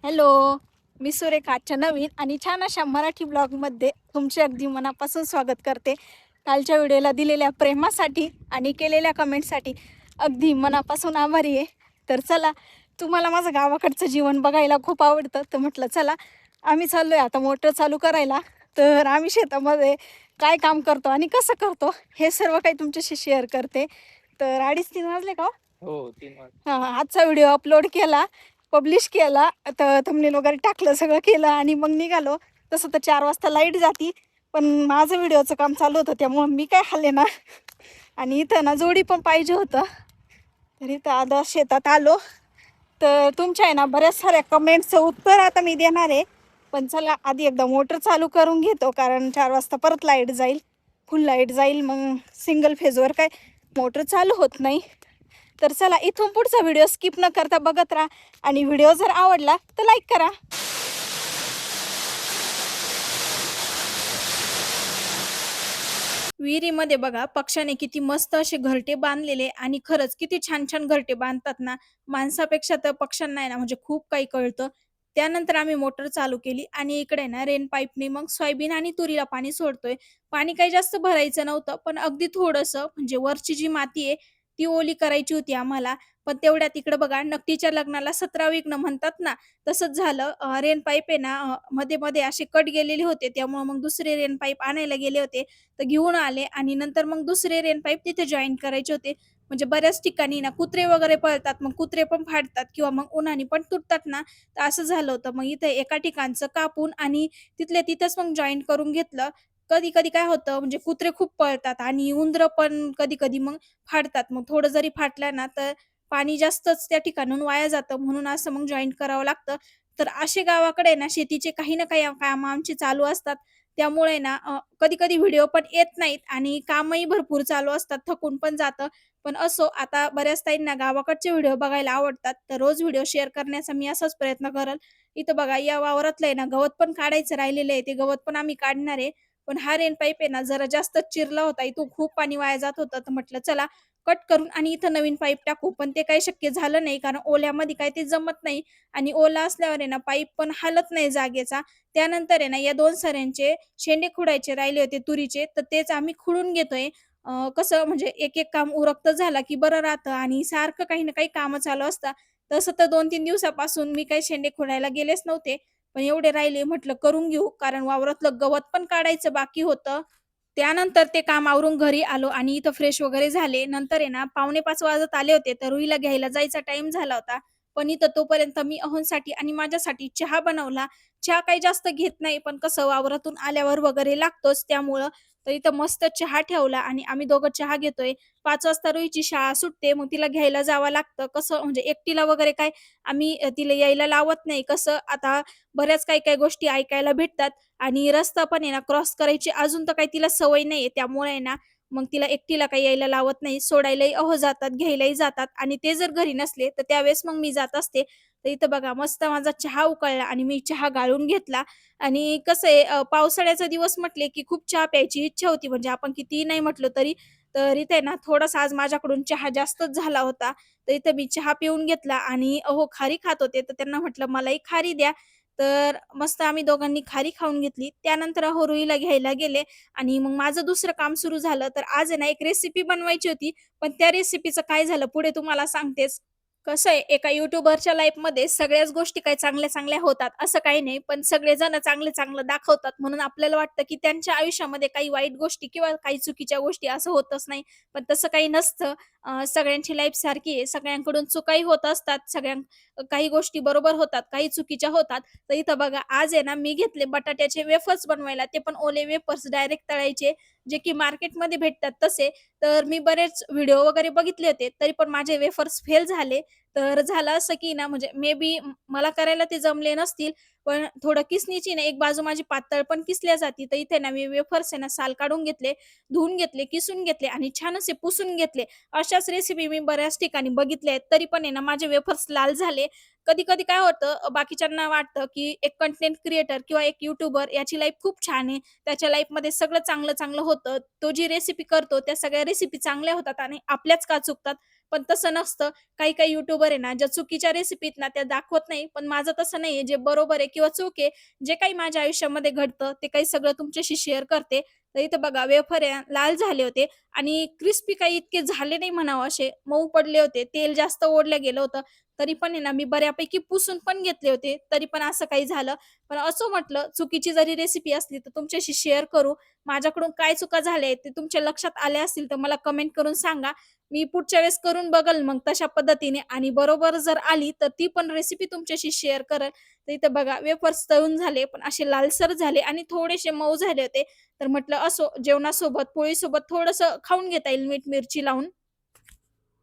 Hello, मी सुरेखा आजच्या नवीन आणि छान अशा मराठी ब्लॉगमध्ये तुमचे अगदी मनापासून स्वागत करते. कालच्या व्हिडिओला दिलेल्या प्रेमासाठी आणि केलेल्या कमेंटसाठी अगदी मनापासून आभारी आहे. तर चला, तुम्हाला माझं गावाकडचं जीवन बघायला खूप आवडतं, तर म्हटलं चला आम्ही चाललो आहे आता मोटर चालू करायला. तर आम्ही शेतामध्ये काय काम करतो आणि कसं करतो हे सर्व काही तुमच्याशी शेअर करते. तर 2:30-3 वाजले का हो? हो, 3 वाजता. हां, आजचा व्हिडिओ अपलोड केला, पब्लिश केला, तर थंबनेल वगैरे टाकलं, सगळं केलं आणि मग निघालो. तसं तर 4 वाजता लाईट जाती, पण माझं व्हिडिओचं काम चालू होतं त्यामुळं मी काय हलले ना. आणि इथं ना जोडी पण पाहिजे होतं. तर इथं आता शेतात आलो. तर तुमच्या आहे ना बऱ्याच साऱ्या कमेंट्सचं उत्तर आता मी देणार आहे. पण चला आधी एकदा मोटर चालू करून घेतो, कारण 4 वाजता परत लाईट जाईल, फुल लाईट जाईल, मग सिंगल फेजवर काय मोटर चालू होत नाही. तर चला, इथून पुढचा व्हिडिओ स्किप न करता बघत राहा आणि व्हिडिओ जर आवडला तर लाईक करा. विहिरीमध्ये बघा पक्ष्याने किती मस्त असे घरटे बांधलेले, आणि खरंच किती छान छान घरटे बांधतात ना. माणसापेक्षा तर पक्ष्यांना आहे ना म्हणजे खूप काही कळतं. त्यानंतर आम्ही मोटर चालू केली आणि इकडे ना रेन पाईपने मग सोयाबीन आणि तुरीला पाणी सोडतोय. पाणी काही जास्त भरायचं नव्हतं, पण अगदी थोडंसं, म्हणजे वरची जी माती आहे ती ओली करायची होती आम्हाला. पण तेवढ्यात इकडे बघा, नकटीच्या लग्नाला 17 विघ्न म्हणतात ना, तसंच झालं. रेन पाईप आहे ना, मध्ये मध्ये असे कट गेलेले होते, त्यामुळे मग दुसरे रेन पाईप आणायला गेले होते. तर घेऊन आले आणि नंतर मग दुसरे रेन पाईप तिथे जॉईन करायचे होते. म्हणजे बऱ्याच ठिकाणी ना कुत्रे वगैरे पळतात, मग कुत्रे पण फाडतात किंवा मग उन्हाने पण तुटतात ना, तर असं झालं होतं. मग इथे एका ठिकाणचं कापून आणि तिथल्या तिथंच मग जॉईन करून घेतलं. कधी कधी काय होतं, म्हणजे कुत्रे खूप पळतात आणि उंदरं पण कधी कधी मग फाडतात. मग थोडं जरी फाटलं ना, तर पाणी जास्तच त्या ठिकाणून वाया जातं, म्हणून असं मग जॉईन करावं लागतं. तर असे गावाकडे ना शेतीचे काही ना काही काम आमचे चालू असतात. त्यामुळे ना कधी-कधी व्हिडिओ पण येत नाहीत आणि कामही भरपूर चालू असतात, थकून पण जातं. पण असो, आता बऱ्याच ताईंना गावाकडचे व्हिडिओ बघायला आवडतात, तर रोज व्हिडिओ शेअर करण्याचा मी असाच प्रयत्न करेल. इथं बघा, या वावरातलं आहे ना गवत पण काढायचं राहिलेलं आहे, ते गवत पण आम्ही काढणार आहे. पण हा रेन पाईप आहे ना जरा जास्तच चिरला होता, इथून खूप पाणी वाया जात होतं, तर म्हटलं चला कट करून आणि इथं नवीन पाईप टाकू. पण ते काही शक्य झालं नाही, कारण ओल्यामध्ये काही ते जमत नाही आणि ओला असल्यावर आहे ना पाईप पण हलत नाही जागेचा. त्यानंतर आहे ना या 2 सऱ्यांचे शेंडे खुडायचे राहिले होते तुरीचे, तर तेच आम्ही खुडून घेतोय. कसं म्हणजे एक-एक काम उरकतं झालं की बरं राहतं, आणि सारखं काही ना काही कामं चालू असतात. तसं तर 2-3 दिवसापासून मी काही शेंडे खोडायला गेलेच नव्हते. पण एवढे राहिले, म्हटलं करून घेऊ, कारण वावरातलं गवत पण काढायचं बाकी होतं. त्यानंतर ते काम आवरून घरी आलो आणि इथं फ्रेश वगैरे झाले. नंतर आहे ना 4:45 वाजत आले होते, तर रुईला घ्यायला जायचा टाईम झाला होता. पण इथं तोपर्यंत मी अहोंसाठी आणि माझ्यासाठी चहा बनवला. चहा काही जास्त घेत नाही, पण कसं वावरातून आल्यावर वगैरे लागतोच त्यामुळं. तर इथं मस्त चहा ठेवला आणि आम्ही दोघं चहा घेतोय. 5 वाजता रुईची शाळा सुटते, मग तिला घ्यायला जावं लागतं. कसं म्हणजे एकटीला वगैरे काय आम्ही तिला यायला लावत नाही. कसं आता बऱ्याच काही-काही गोष्टी ऐकायला भेटतात आणि रस्ता पण आहे ना क्रॉस करायची अजून तर काही तिला सवय नाहीये. त्यामुळे आहे ना, मग तिला एकटीला काही यायला लावत नाही. सोडायलाही अहो जातात, घ्यायलाही जातात आणि ते जर घरी नसले, तर त्यावेळेस मग मी जात असते. तर इथं बघा, मस्त माझा चहा उकळला आणि मी चहा गाळून घेतला. आणि कसं आहे, पावसाळ्याचा दिवस म्हटले की खूप चहा प्यायची इच्छा होती, म्हणजे आपण कितीही नाही म्हटलं तरी. तर इथे ना थोडासा आज माझ्याकडून चहा जास्तच झाला होता. तर इथं मी चहा पिऊन घेतला आणि अहो खारी खात होते, तर त्यांना म्हटलं मलाही खारी द्या. तर मस्त आम्ही दोघांनी खारी खाऊन घेतली. त्यानंतर अहो रुईला घ्यायला गेले आणि मग माझं दुसरं काम सुरू झालं. तर आज आहे ना एक रेसिपी बनवायची होती, पण त्या रेसिपीचं काय झालं पुढे तुम्हाला सांगतेच. कसं आहे, एका यूट्यूबरच्या लाईफमध्ये सगळ्याच गोष्टी काही चांगल्या-चांगल्या होतात असं काही नाही. पण सगळेजण चांगलं-चांगलं दाखवतात, म्हणून आपल्याला वाटतं, की त्यांच्या आयुष्यामध्ये काही वाईट गोष्टी किंवा काही चुकीच्या गोष्टी असं होतच नाही. पण तसं काही नसतं. सगळ्यांची लाईफ सारखी आहे. सगळ्यांकडून चुकाही होत असतात. काही गोष्टी बरोबर होतात, काही चुकीच्या होतात. तर इथं बघा, आज आहे ना मी घेतले बटाट्याचे वेफर्स बनवायला, ते पण ओले वेफर्स डायरेक्ट तळायचे, जे की मार्केटमध्ये भेटतात तसे. तर मी बरेच व्हिडिओ वगैरे बघितले होते, तरी पण माझे वेफर्स फेल झाले. तर झालं असं की ना, म्हणजे मे बी मला करायला ते जमले नसतील, पण थोडं किसणीची ना एक बाजू माझी पातळ पण किसल्या जाती. तर इथे ना मी वेफर्स आहे ना साल काढून घेतले, धुवून घेतले, किसून घेतले आणि छान असे पुसून घेतले. अशाच रेसिपी मी बऱ्याच ठिकाणी बघितल्या आहेत, तरी पण आहे ना माझे वेफर्स लाल झाले. कधी-कधी काय होतं, बाकीच्यांना वाटतं की एक कंटेंट क्रिएटर किंवा एक यूट्यूबर याची लाईफ खूप छान आहे. त्याच्या लाईफमध्ये सगळं चांगलं-चांगलं होतं. तो जी रेसिपी करतो त्या सगळ्या रेसिपी चांगल्या होतात आणि आपल्याच का चुकतात? पण तसं नसतं. काही-काही यूट्यूबर आहे ना, ज्या चुकीच्या रेसिपीत ना, त्या दाखवत नाही. पण माझं तसं नाहीये. जे बरोबर आहे किंवा चूक आहे, जे काही माझ्या आयुष्यामध्ये घडतं, ते काही सगळं तुमच्याशी शेअर करते. तर इथं बघा वेफर आहे लाल झाले होते आणि क्रिस्पी काही इतके झाले नाही म्हणावं असे, मऊ पडले होते. तेल जास्त ओढलं गेलं होतं. तरी पण आहे ना, मी बऱ्यापैकी पुसून पण घेतले होते. तरी पण असं काही झालं. पण असं म्हटलं, चुकीची जरी रेसिपी असली, तर तुमच्याशी शेअर करू. माझ्याकडून काय चुका झाल्या ते तुमच्या लक्षात आल्या असतील, तर मला कमेंट करून सांगा. मी पुढच्या वेळेस करून बघेल मग तशा पद्धतीने आणि बरोबर जर आली, तर ती पण रेसिपी तुमच्याशी शेअर करेल. तर इथं बघा वेफर्स तळून झाले, पण असे लालसर झाले आणि थोडेसे मऊ झाले होते. तर म्हटलं असो जेवणासोबत, पोळीसोबत थोडंसं खाऊन घेता येईल मीठ मिरची लावून.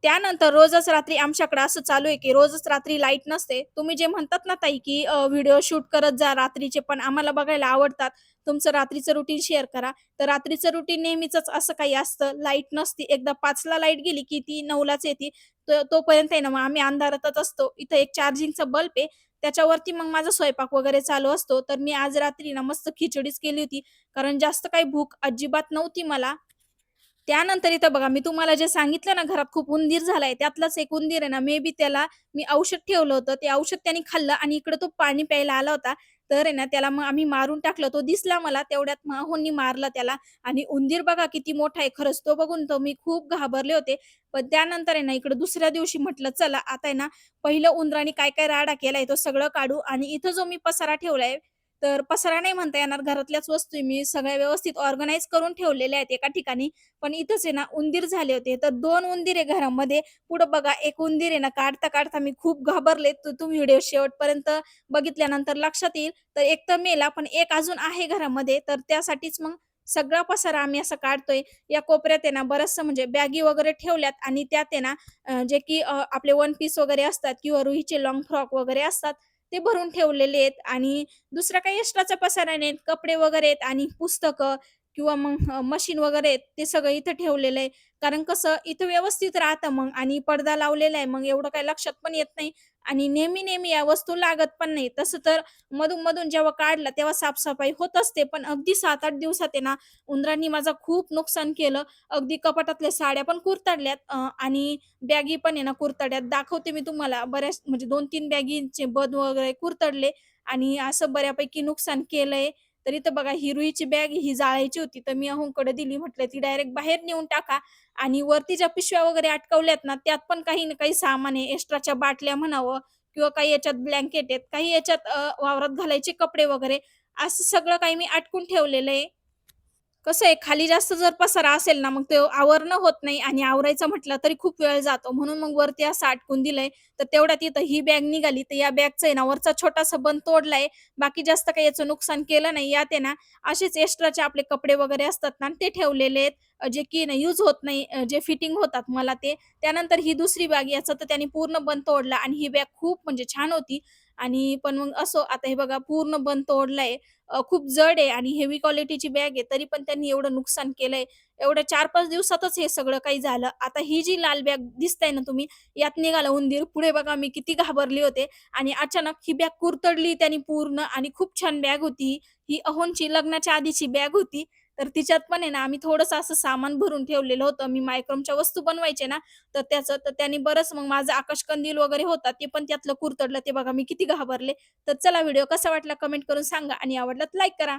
त्यानंतर रोजच रात्री आमच्याकडे असं चालू आहे, की रोजच रात्री लाईट नसते. तुम्ही जे म्हणतात ना ताई, की व्हिडिओ शूट करत जा रात्रीचे, पण आम्हाला बघायला आवडतात. तुमचं रात्रीचं रुटीन शेअर करा. तर रात्रीचं रुटीन नेहमीचंच असं काही असतं, लाईट नसती. एकदा 5:00ला लाईट गेली, की ती 9:00लाच येते. तोपर्यंत आहे ना, मग आम्ही अंधारातच असतो. इथं एक चार्जिंगचा बल्ब आहे, त्याच्यावरती मग माझा स्वयंपाक वगैरे चालू असतो. तर मी आज रात्री ना मस्त खिचडीच केली होती, कारण जास्त काही भूक अजिबात नव्हती मला. त्यानंतर इथं बघा, मी तुम्हाला जे सांगितलं ना, घरात खूप उंदीर झालाय, त्यातलाच एक उंदीर आहे ना, मे बी त्याला मी औषध ठेवलं होतं. ते औषध त्याने खाल्लं आणि इकडे तो पाणी प्यायला आला होता. तर आहे ना, त्याला मग आम्ही मारून टाकलं. तो दिसला मला, तेवढ्यात माहूंनी मारलं त्याला आणि उंदीर बघा किती मोठा आहे. खरंच तो बघून तर मी खूप घाबरले होते. पण त्यानंतर आहे ना, इकडे दुसऱ्या दिवशी म्हटलं, चला आता आहे ना, पहिलं उंदराने काय-काय राडा केलाय, तो सगळं काढू आणि इथं जो मी पसारा ठेवलाय, तर पसारा नाही म्हणता येणार, घरातल्याच वस्तू आहे. मी सगळ्या व्यवस्थित ऑर्गनाइज करून ठेवलेल्या आहेत एका ठिकाणी. पण इथंच आहे ना उंदीर झाले होते. तर 2 उंदीर आहे घरामध्ये. पुढं बघा एक उंदीर आहे ना काढता-काढता मी खूप घाबरले. तर तुम्ही व्हिडिओ शेवटपर्यंत बघितल्यानंतर लक्षात येईल. तर एक तर मेला, पण एक अजून आहे घरामध्ये. तर त्यासाठीच मग सगळा पसारा आम्ही असा काढतोय. या कोपऱ्यात आहे ना बरचसं म्हणजे बॅगी वगैरे ठेवल्यात आणि त्यात आहे ना जे की आपले वन पीस वगैरे असतात किंवा रुहीचे लाँग फ्रॉक वगैरे असतात, ते भरून ठेवलेले आहेत आणि दुसरा काही एक्स्ट्राचा पसारा नाही. कपडे वगैरे आहेत आणि पुस्तकं किंवा मग मशीन वगैरे आहेत, ते सगळं इथं ठेवलेलं आहे. कारण कसं इथं व्यवस्थित राहतं मग आणि पडदा लावलेला आहे, मग एवढं काही लक्षात पण येत नाही आणि नेहमी-नेहमी या वस्तू लागत पण नाही. तसं तर मधून-मधून जेव्हा काढला तेव्हा साफ होत असते, पण अगदी 7-8 दिवसात आहे ना, उंदरांनी माझं खूप नुकसान केलं. अगदी कपाटातल्या साड्या पण कुरतडल्यात आणि बॅगी पण आहे ना कुरतड्यात. दाखवते मी तुम्हाला बऱ्याच म्हणजे 2-3 बॅगींचे बद वगैरे कुरतडले आणि असं बऱ्यापैकी नुकसान केलंय. तर इथं बघा ही रुईची बॅग ही जाळायची होती, तर मी अहोंकडे दिली. म्हटलं ती डायरेक्ट बाहेर नेऊन टाका आणि वरती ज्या पिशव्या वगैरे अटकवल्यात ना, त्यात पण काही ना काही सामान आहे. एक्स्ट्राच्या बाटल्या म्हणावं किंवा काही याच्यात ब्लँकेट आहेत, काही याच्यात वावरात घालायचे कपडे वगैरे, असं सगळं काही मी अटकून ठेवलेलं आहे. कसं आहे खाली जास्त जर पसारा असेल ना, मग ते आवरणं होत नाही आणि आवरायचं म्हटलं तरी खूप वेळ जातो. म्हणून मग वरती असं अटकून दिलंय. तर तेवढ्यात इथं ही बॅग निघाली, तर या बॅगचं आहे ना वरचा छोटासा बंद तोडलाय. बाकी जास्त काही याचं नुकसान केलं नाही. यात आहे ना असेच एक्स्ट्राचे आपले कपडे वगैरे असतात ना, ते ठेवलेले आहेत. जे की ना यूज होत नाही, जे फिटिंग होतात मला ते. त्यानंतर ही दुसरी बॅग याचा तर त्याने पूर्ण बंद तोडला आणि ही बॅग खूप म्हणजे छान होती आणि पण मग असो आता हे बघा पूर्ण बंद तोडलाय. खूप जड आहे आणि हेवी क्वालिटीची बॅग आहे, तरी पण त्यांनी एवढं नुकसान केलंय. एवढ्या 4-5 दिवसातच हे सगळं काही झालं. आता ही जी लाल बॅग दिसताय ना तुम्ही, यात निघाला उंदीर. पुढे बघा मी किती घाबरले होते आणि अचानक ही बॅग कुरतडली त्यानी पूर्ण आणि खूप छान बॅग होती ही. ही अहोंची लग्नाच्या आधीची बॅग होती. तर तिच्यात पण आहे ना, आम्ही थोडंसं असं सामान भरून ठेवलेलं होतं. मी मायक्रमच्या वस्तू बनवायचे ना, तर त्याचं तर त्यानी बरंच मग माझं आकाशकंदील वगैरे होता, ते पण त्यातलं कुरतडलं. ते बघा मी किती घाबरले. तर चला व्हिडिओ कसा वाटला कमेंट करून सांगा आणि आवडला तर लाईक करा.